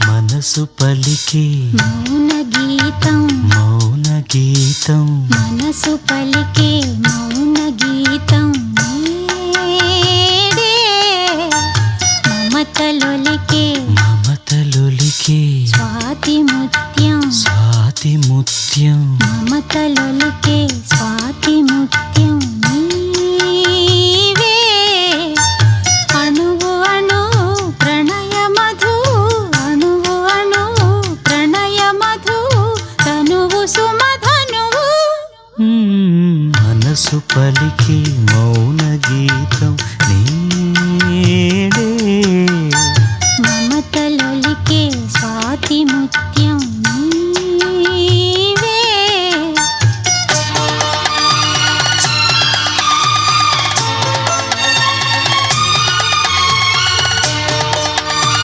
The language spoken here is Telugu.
మనసు పలికే మౌన గీతం మనసు పలికే మౌన గీతం నీడే మమతలొలికే స్వాతి ముత్యం మమతలొలికే స్వాతి ముత్యం నీవే అణువు అణువు ప్రణయ మధు అణువు అణువు ప్రణయ మధు తనువు సుమధనువు మనసు పలికే